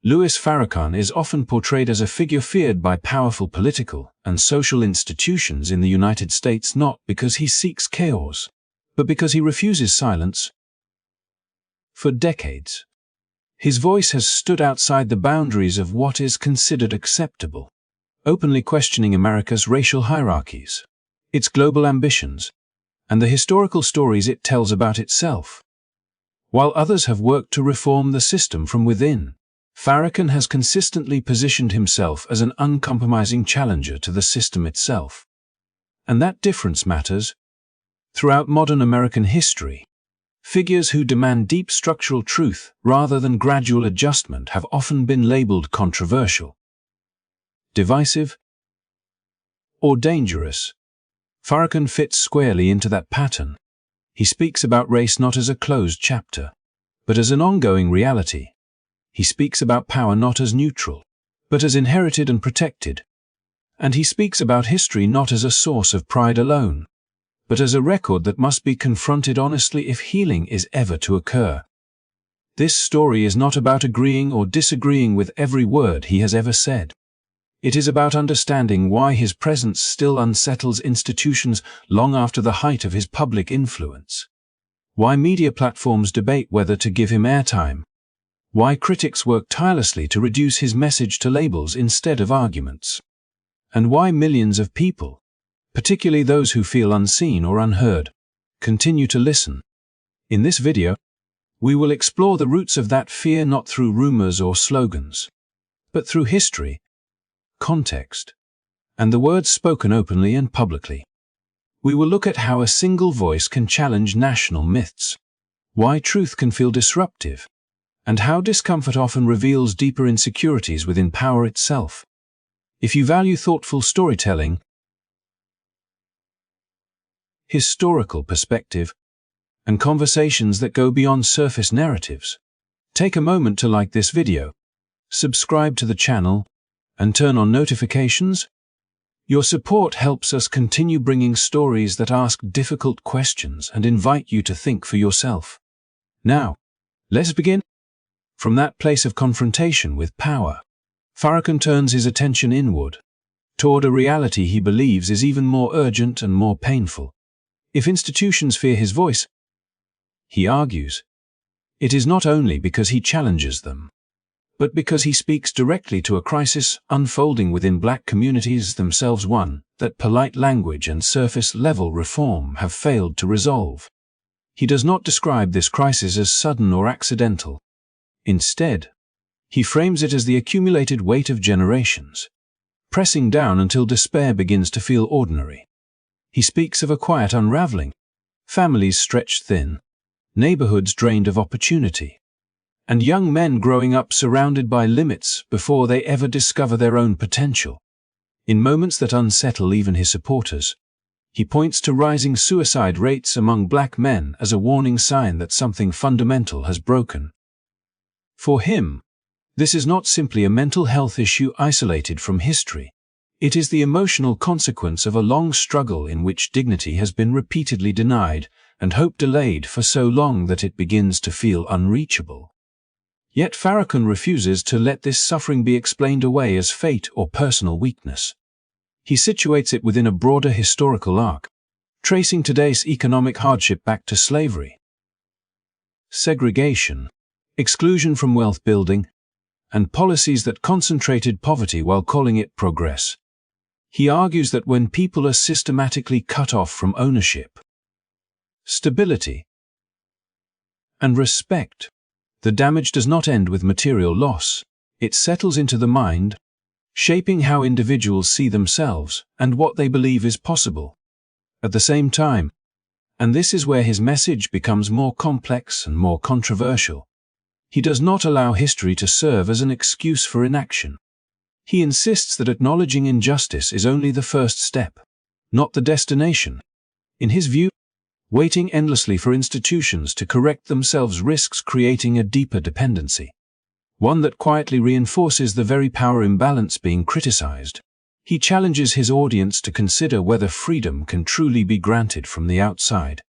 Louis Farrakhan is often portrayed as a figure feared by powerful political and social institutions in the United States, not because he seeks chaos, but because he refuses silence. For decades, his voice has stood outside the boundaries of what is considered acceptable, openly questioning America's racial hierarchies, its global ambitions, and the historical stories it tells about itself. While others have worked to reform the system from within, Farrakhan has consistently positioned himself as an uncompromising challenger to the system itself. And that difference matters. Throughout modern American history, figures who demand deep structural truth rather than gradual adjustment have often been labeled controversial, divisive, or dangerous. Farrakhan fits squarely into that pattern. He speaks about race not as a closed chapter, but as an ongoing reality. He speaks about power not as neutral, but as inherited and protected. And he speaks about history not as a source of pride alone, but as a record that must be confronted honestly if healing is ever to occur. This story is not about agreeing or disagreeing with every word he has ever said. It is about understanding why his presence still unsettles institutions long after the height of his public influence. Why media platforms debate whether to give him airtime. Why critics work tirelessly to reduce his message to labels instead of arguments. And why millions of people, particularly those who feel unseen or unheard, continue to listen. In this video, we will explore the roots of that fear not through rumors or slogans, but through history, context, and the words spoken openly and publicly. We will look at how a single voice can challenge national myths, why truth can feel disruptive, and how discomfort often reveals deeper insecurities within power itself. If you value thoughtful storytelling, historical perspective, and conversations that go beyond surface narratives, take a moment to like this video, subscribe to the channel, and turn on notifications. Your support helps us continue bringing stories that ask difficult questions and invite you to think for yourself. Now, let's begin. From that place of confrontation with power, Farrakhan turns his attention inward, toward a reality he believes is even more urgent and more painful. If institutions fear his voice, he argues, it is not only because he challenges them, but because he speaks directly to a crisis unfolding within black communities themselves, one that polite language and surface-level reform have failed to resolve. He does not describe this crisis as sudden or accidental. Instead, he frames it as the accumulated weight of generations, pressing down until despair begins to feel ordinary. He speaks of a quiet unraveling, families stretched thin, neighborhoods drained of opportunity, and young men growing up surrounded by limits before they ever discover their own potential. In moments that unsettle even his supporters, he points to rising suicide rates among black men as a warning sign that something fundamental has broken. For him, this is not simply a mental health issue isolated from history. It is the emotional consequence of a long struggle in which dignity has been repeatedly denied and hope delayed for so long that it begins to feel unreachable. Yet Farrakhan refuses to let this suffering be explained away as fate or personal weakness. He situates it within a broader historical arc, tracing today's economic hardship back to slavery, segregation, exclusion from wealth building, and policies that concentrated poverty while calling it progress. He argues that when people are systematically cut off from ownership, stability, and respect, the damage does not end with material loss. It settles into the mind, shaping how individuals see themselves and what they believe is possible. At the same time, and this is where his message becomes more complex and more controversial, he does not allow history to serve as an excuse for inaction. He insists that acknowledging injustice is only the first step, not the destination. In his view, waiting endlessly for institutions to correct themselves risks creating a deeper dependency, one that quietly reinforces the very power imbalance being criticized. He challenges his audience to consider whether freedom can truly be granted from the outside,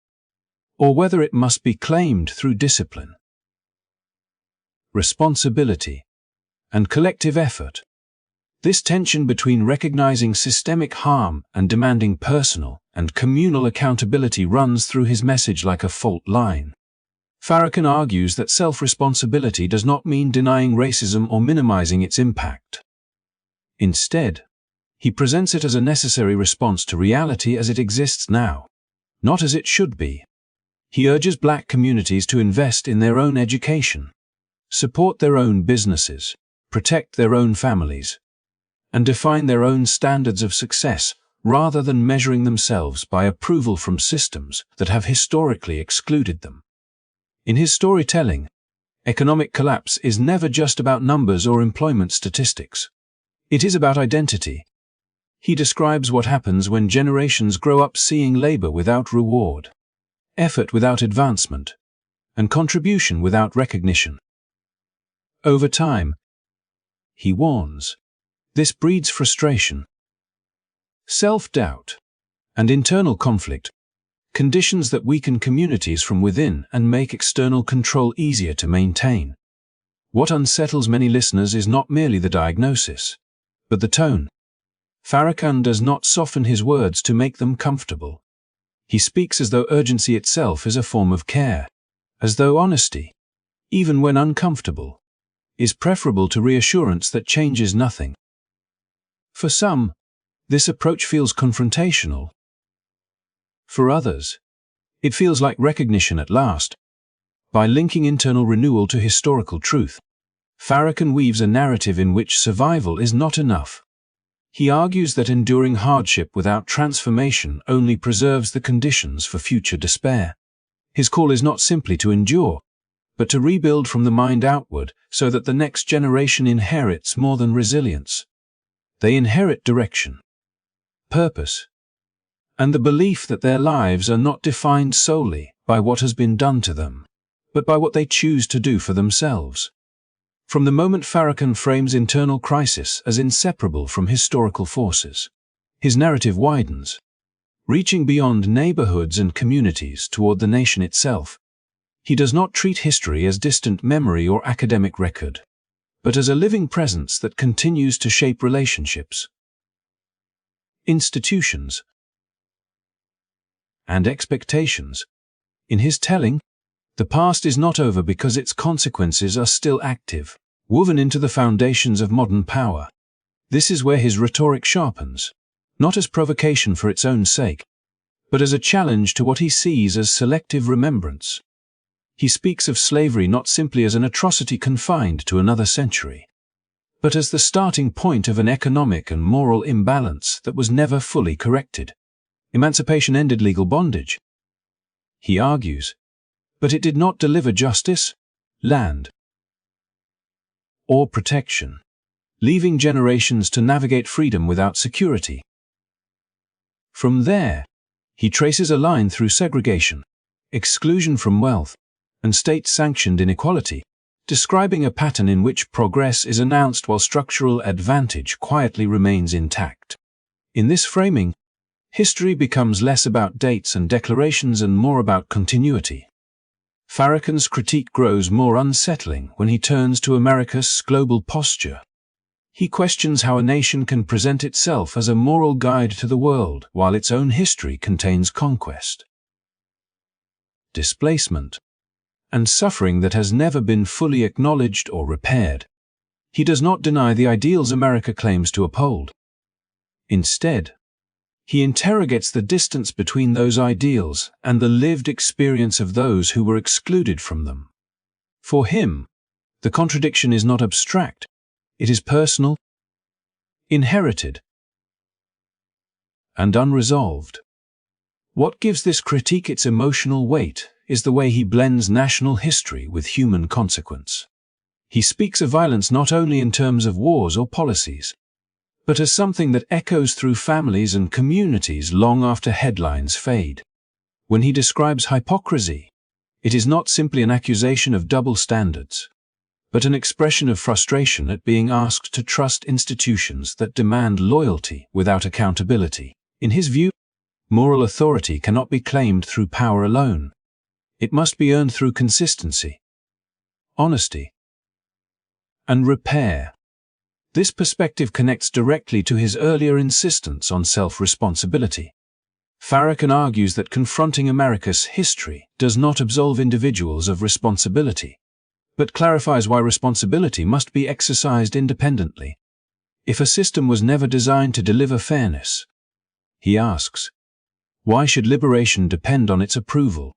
or whether it must be claimed through discipline, responsibility, and collective effort. This tension between recognizing systemic harm and demanding personal and communal accountability runs through his message like a fault line. Farrakhan argues that self-responsibility does not mean denying racism or minimizing its impact. Instead, he presents it as a necessary response to reality as it exists now, not as it should be. He urges Black communities to invest in their own education, support their own businesses, protect their own families, and define their own standards of success rather than measuring themselves by approval from systems that have historically excluded them. In his storytelling, economic collapse is never just about numbers or employment statistics. It is about identity. He describes what happens when generations grow up seeing labor without reward, effort without advancement, and contribution without recognition. Over time, he warns, this breeds frustration, self-doubt, and internal conflict, conditions that weaken communities from within and make external control easier to maintain. What unsettles many listeners is not merely the diagnosis, but the tone. Farrakhan does not soften his words to make them comfortable. He speaks as though urgency itself is a form of care, as though honesty, even when uncomfortable, is preferable to reassurance that changes nothing. For some, this approach feels confrontational. For others, it feels like recognition at last. By linking internal renewal to historical truth, Farrakhan weaves a narrative in which survival is not enough. He argues that enduring hardship without transformation only preserves the conditions for future despair. His call is not simply to endure, but to rebuild from the mind outward so that the next generation inherits more than resilience. They inherit direction, purpose, and the belief that their lives are not defined solely by what has been done to them, but by what they choose to do for themselves. From the moment Farrakhan frames internal crisis as inseparable from historical forces, his narrative widens, reaching beyond neighborhoods and communities toward the nation itself. He does not treat history as distant memory or academic record, but as a living presence that continues to shape relationships, institutions, and expectations. In his telling, the past is not over because its consequences are still active, woven into the foundations of modern power. This is where his rhetoric sharpens, not as provocation for its own sake, but as a challenge to what he sees as selective remembrance. He speaks of slavery not simply as an atrocity confined to another century, but as the starting point of an economic and moral imbalance that was never fully corrected. Emancipation ended legal bondage, he argues, but it did not deliver justice, land, or protection, leaving generations to navigate freedom without security. From there, he traces a line through segregation, exclusion from wealth, and state-sanctioned inequality, describing a pattern in which progress is announced while structural advantage quietly remains intact. In this framing, history becomes less about dates and declarations and more about continuity. Farrakhan's critique grows more unsettling when he turns to America's global posture. He questions how a nation can present itself as a moral guide to the world while its own history contains conquest, displacement, and suffering that has never been fully acknowledged or repaired. He does not deny the ideals America claims to uphold. Instead, he interrogates the distance between those ideals and the lived experience of those who were excluded from them. For him, the contradiction is not abstract, it is personal, inherited, and unresolved. What gives this critique its emotional weight is the way he blends national history with human consequence. He speaks of violence not only in terms of wars or policies, but as something that echoes through families and communities long after headlines fade. When he describes hypocrisy, it is not simply an accusation of double standards, but an expression of frustration at being asked to trust institutions that demand loyalty without accountability. In his view, moral authority cannot be claimed through power alone. It must be earned through consistency, honesty, and repair. This perspective connects directly to his earlier insistence on self-responsibility. Farrakhan argues that confronting America's history does not absolve individuals of responsibility, but clarifies why responsibility must be exercised independently. If a system was never designed to deliver fairness, he asks, why should liberation depend on its approval?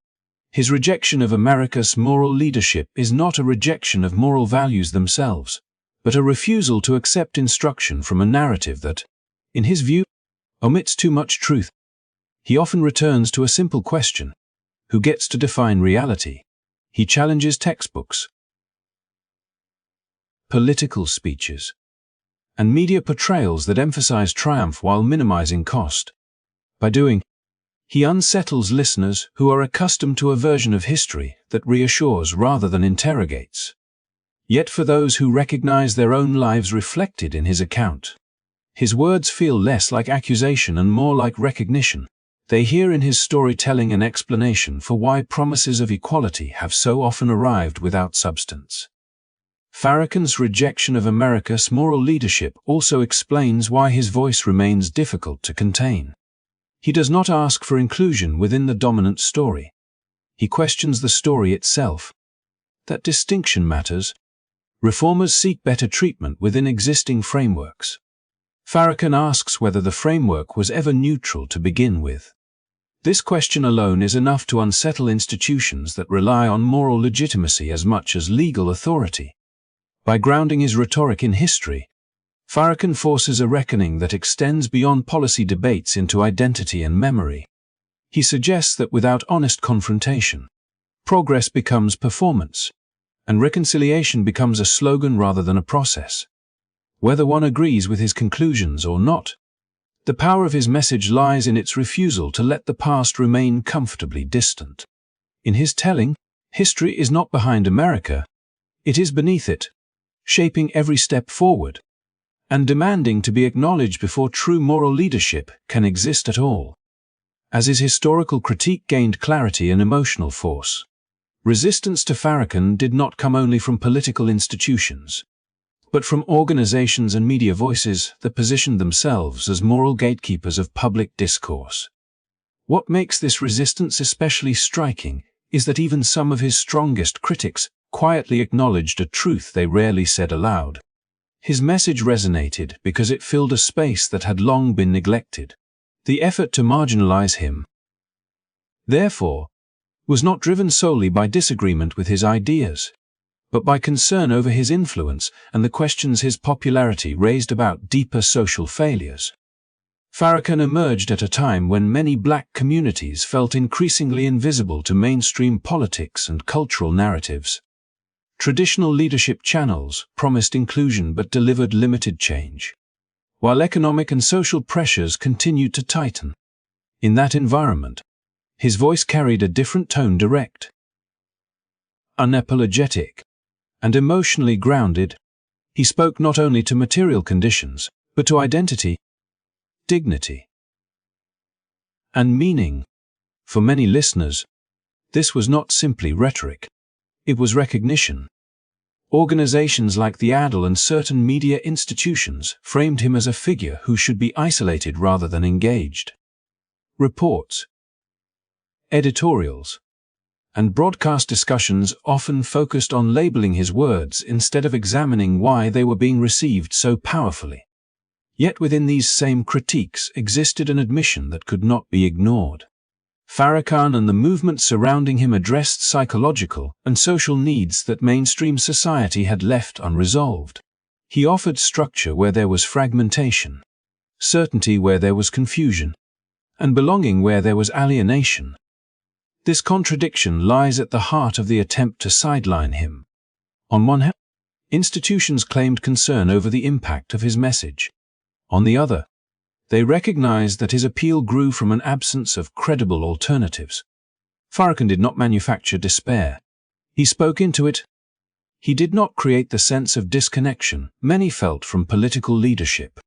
His rejection of America's moral leadership is not a rejection of moral values themselves, but a refusal to accept instruction from a narrative that, in his view, omits too much truth. He often returns to a simple question: who gets to define reality? He challenges textbooks, political speeches, and media portrayals that emphasize triumph while minimizing cost. By doing, he unsettles listeners who are accustomed to a version of history that reassures rather than interrogates. Yet for those who recognize their own lives reflected in his account, his words feel less like accusation and more like recognition. They hear in his storytelling an explanation for why promises of equality have so often arrived without substance. Farrakhan's rejection of America's moral leadership also explains why his voice remains difficult to contain. He does not ask for inclusion within the dominant story. He questions the story itself. That distinction matters. Reformers seek better treatment within existing frameworks. Farrakhan asks whether the framework was ever neutral to begin with. This question alone is enough to unsettle institutions that rely on moral legitimacy as much as legal authority. By grounding his rhetoric in history, Farrakhan forces a reckoning that extends beyond policy debates into identity and memory. He suggests that without honest confrontation, progress becomes performance, and reconciliation becomes a slogan rather than a process. Whether one agrees with his conclusions or not, the power of his message lies in its refusal to let the past remain comfortably distant. In his telling, history is not behind America, it is beneath it, shaping every step forward, and demanding to be acknowledged before true moral leadership can exist at all. As his historical critique gained clarity and emotional force, resistance to Farrakhan did not come only from political institutions, but from organizations and media voices that positioned themselves as moral gatekeepers of public discourse. What makes this resistance especially striking is that even some of his strongest critics quietly acknowledged a truth they rarely said aloud. His message resonated because it filled a space that had long been neglected. The effort to marginalize him, therefore, was not driven solely by disagreement with his ideas, but by concern over his influence and the questions his popularity raised about deeper social failures. Farrakhan emerged at a time when many black communities felt increasingly invisible to mainstream politics and cultural narratives. Traditional leadership channels promised inclusion but delivered limited change, while economic and social pressures continued to tighten. In that environment, his voice carried a different tone: direct, unapologetic, and emotionally grounded. He spoke not only to material conditions, but to identity, dignity, and meaning. For many listeners, this was not simply rhetoric. It was recognition. Organizations like the ADL and certain media institutions framed him as a figure who should be isolated rather than engaged. Reports, editorials, and broadcast discussions often focused on labeling his words instead of examining why they were being received so powerfully. Yet within these same critiques existed an admission that could not be ignored. Farrakhan and the movement surrounding him addressed psychological and social needs that mainstream society had left unresolved. He offered structure where there was fragmentation, certainty where there was confusion, and belonging where there was alienation. This contradiction lies at the heart of the attempt to sideline him. On one hand, institutions claimed concern over the impact of his message. On the other, they recognized that his appeal grew from an absence of credible alternatives. Farrakhan did not manufacture despair. He spoke into it. He did not create the sense of disconnection many felt from political leadership.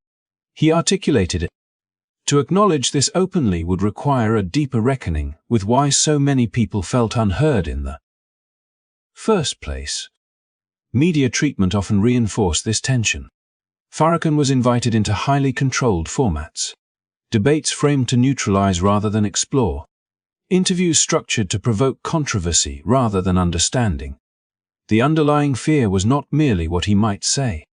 He articulated it. To acknowledge this openly would require a deeper reckoning with why so many people felt unheard in the first place. Media treatment often reinforced this tension. Farrakhan was invited into highly controlled formats. Debates framed to neutralize rather than explore. Interviews structured to provoke controversy rather than understanding. The underlying fear was not merely what he might say,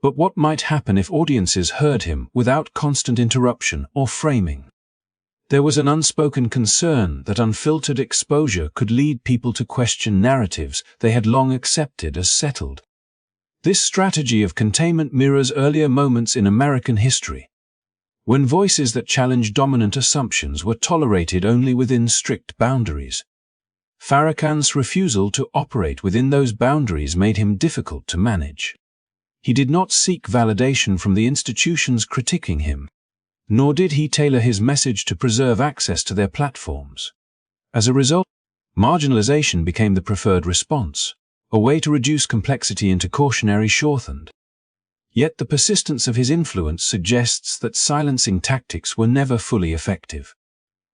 but what might happen if audiences heard him without constant interruption or framing. There was an unspoken concern that unfiltered exposure could lead people to question narratives they had long accepted as settled. This strategy of containment mirrors earlier moments in American history, when voices that challenged dominant assumptions were tolerated only within strict boundaries. Farrakhan's refusal to operate within those boundaries made him difficult to manage. He did not seek validation from the institutions critiquing him, nor did he tailor his message to preserve access to their platforms. As a result, marginalization became the preferred response, a way to reduce complexity into cautionary shorthand. Yet the persistence of his influence suggests that silencing tactics were never fully effective.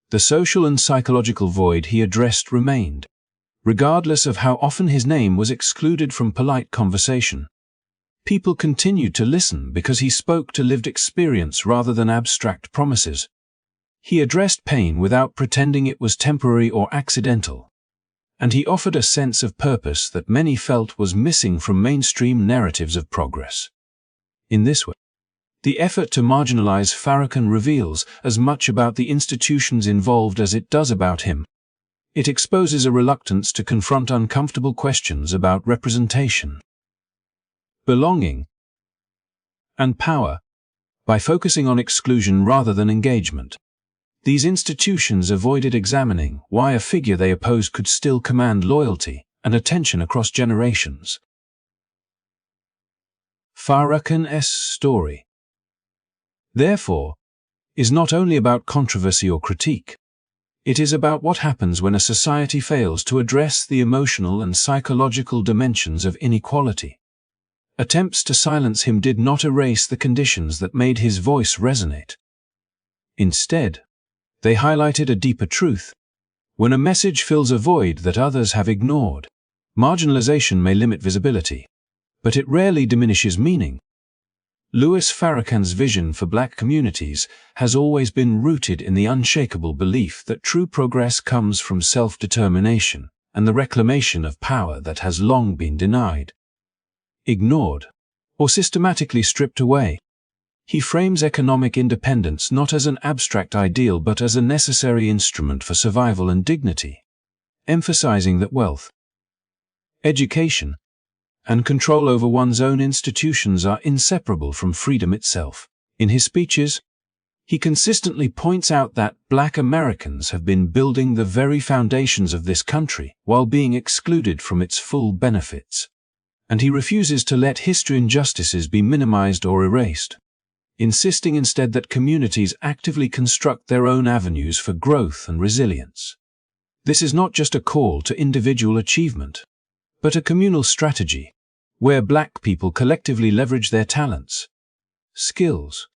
The social and psychological void he addressed remained, regardless of how often his name was excluded from polite conversation. People continued to listen because he spoke to lived experience rather than abstract promises. He addressed pain without pretending it was temporary or accidental, and he offered a sense of purpose that many felt was missing from mainstream narratives of progress. In this way, the effort to marginalize Farrakhan reveals as much about the institutions involved as it does about him. It exposes a reluctance to confront uncomfortable questions about representation, belonging, and power. By focusing on exclusion rather than engagement, these institutions avoided examining why a figure they opposed could still command loyalty and attention across generations. Farrakhan's story, therefore, is not only about controversy or critique. It is about what happens when a society fails to address the emotional and psychological dimensions of inequality. Attempts to silence him did not erase the conditions that made his voice resonate. Instead, they highlighted a deeper truth. When a message fills a void that others have ignored, marginalization may limit visibility, but it rarely diminishes meaning. Louis Farrakhan's vision for Black communities has always been rooted in the unshakable belief that true progress comes from self-determination and the reclamation of power that has long been denied, ignored, or systematically stripped away. He frames economic independence not as an abstract ideal but as a necessary instrument for survival and dignity, emphasizing that wealth, education, and control over one's own institutions are inseparable from freedom itself. In his speeches, he consistently points out that Black Americans have been building the very foundations of this country while being excluded from its full benefits. And he refuses to let history injustices be minimized or erased, insisting instead that communities actively construct their own avenues for growth and resilience. This is not just a call to individual achievement, but a communal strategy, where Black people collectively leverage their talents, skills,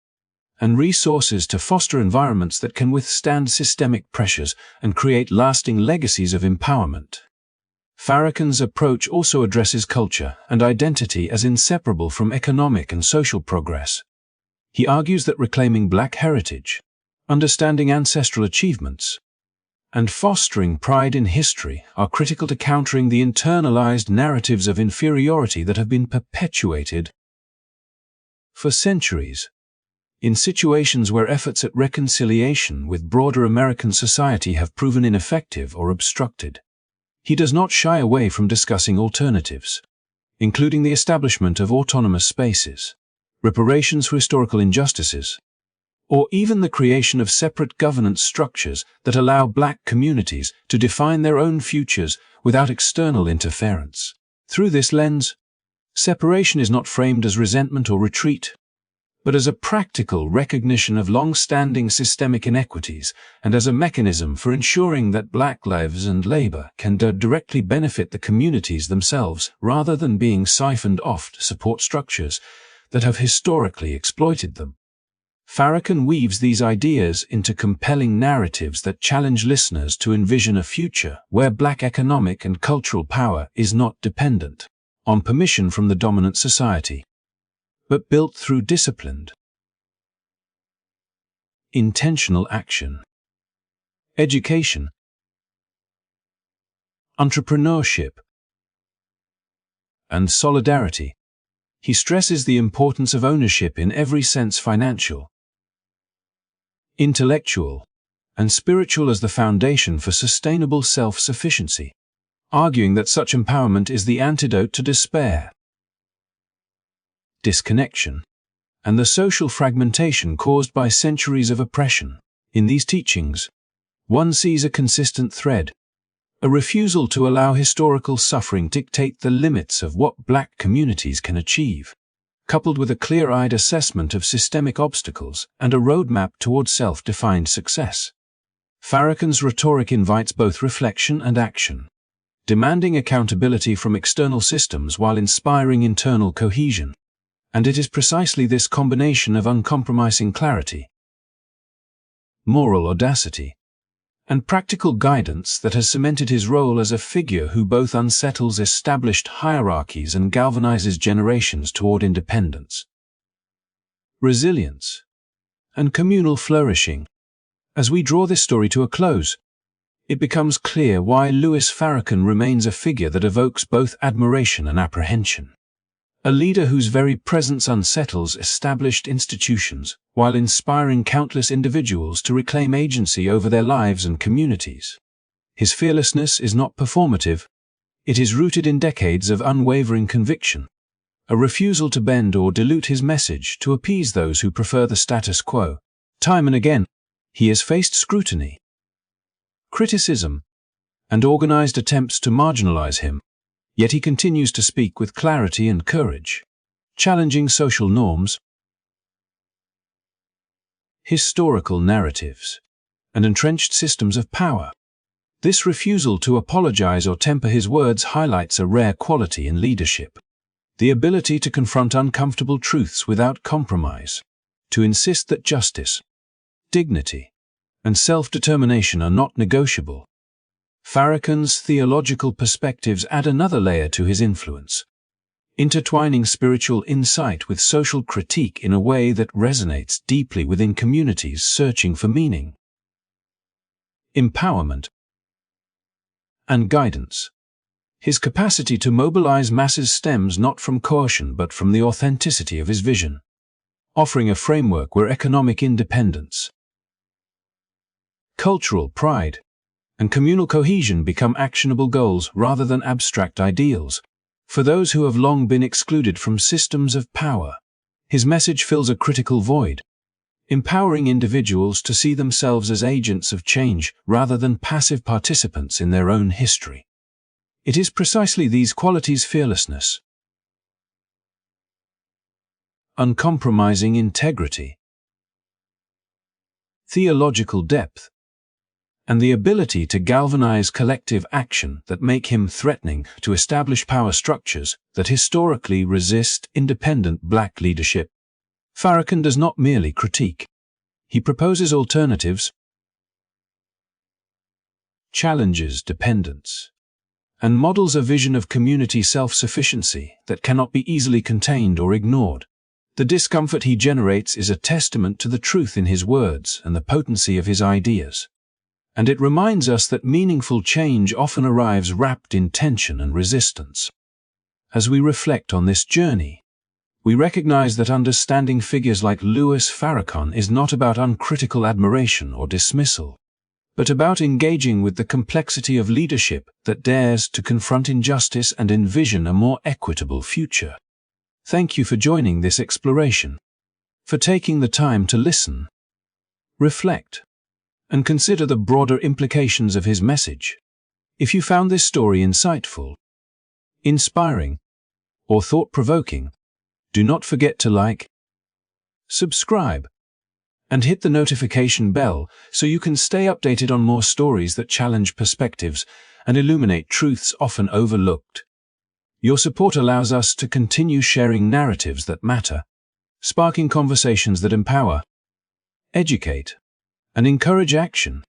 and resources to foster environments that can withstand systemic pressures and create lasting legacies of empowerment. Farrakhan's approach also addresses culture and identity as inseparable from economic and social progress. He argues that reclaiming Black heritage, understanding ancestral achievements, and fostering pride in history are critical to countering the internalized narratives of inferiority that have been perpetuated for centuries. In situations where efforts at reconciliation with broader American society have proven ineffective or obstructed, he does not shy away from discussing alternatives, including the establishment of autonomous spaces, reparations for historical injustices, or even the creation of separate governance structures that allow Black communities to define their own futures without external interference. Through this lens, separation is not framed as resentment or retreat, but as a practical recognition of long-standing systemic inequities and as a mechanism for ensuring that Black lives and labor can directly benefit the communities themselves rather than being siphoned off to support structures that have historically exploited them. Farrakhan weaves these ideas into compelling narratives that challenge listeners to envision a future where Black economic and cultural power is not dependent on permission from the dominant society, but built through disciplined, intentional action. Education, entrepreneurship, and solidarity. He stresses the importance of ownership in every sense: financial, intellectual, and spiritual, as the foundation for sustainable self-sufficiency, arguing that such empowerment is the antidote to despair, disconnection, and the social fragmentation caused by centuries of oppression. In these teachings, one sees a consistent thread: a refusal to allow historical suffering dictate the limits of what Black communities can achieve, coupled with a clear-eyed assessment of systemic obstacles and a roadmap toward self-defined success. Farrakhan's rhetoric invites both reflection and action, demanding accountability from external systems while inspiring internal cohesion. And it is precisely this combination of uncompromising clarity, moral audacity, and practical guidance that has cemented his role as a figure who both unsettles established hierarchies and galvanizes generations toward independence, resilience, and communal flourishing. As we draw this story to a close, it becomes clear why Louis Farrakhan remains a figure that evokes both admiration and apprehension. A leader whose very presence unsettles established institutions while inspiring countless individuals to reclaim agency over their lives and communities. His fearlessness is not performative; it is rooted in decades of unwavering conviction, a refusal to bend or dilute his message to appease those who prefer the status quo. Time and again, he has faced scrutiny, criticism, and organized attempts to marginalize him, yet he continues to speak with clarity and courage, challenging social norms, historical narratives, and entrenched systems of power. This refusal to apologize or temper his words highlights a rare quality in leadership: the ability to confront uncomfortable truths without compromise, to insist that justice, dignity, and self-determination are not negotiable. Farrakhan's theological perspectives add another layer to his influence, intertwining spiritual insight with social critique in a way that resonates deeply within communities searching for meaning, empowerment, and guidance. His capacity to mobilize masses stems not from coercion but from the authenticity of his vision, offering a framework where economic independence, cultural pride, and communal cohesion become actionable goals rather than abstract ideals. For those who have long been excluded from systems of power, his message fills a critical void, empowering individuals to see themselves as agents of change rather than passive participants in their own history. It is precisely these qualities: fearlessness, uncompromising integrity, theological depth, and the ability to galvanize collective action that make him threatening to established power structures that historically resist independent Black leadership. Farrakhan does not merely critique. He proposes alternatives, challenges dependence, and models a vision of community self-sufficiency that cannot be easily contained or ignored. The discomfort he generates is a testament to the truth in his words and the potency of his ideas. And it reminds us that meaningful change often arrives wrapped in tension and resistance. As we reflect on this journey, we recognize that understanding figures like Louis Farrakhan is not about uncritical admiration or dismissal, but about engaging with the complexity of leadership that dares to confront injustice and envision a more equitable future. Thank you for joining this exploration, for taking the time to listen, reflect, and consider the broader implications of his message. If you found this story insightful, inspiring, or thought-provoking, do not forget to like, subscribe, and hit the notification bell so you can stay updated on more stories that challenge perspectives and illuminate truths often overlooked. Your support allows us to continue sharing narratives that matter, sparking conversations that empower, educate, and encourage action.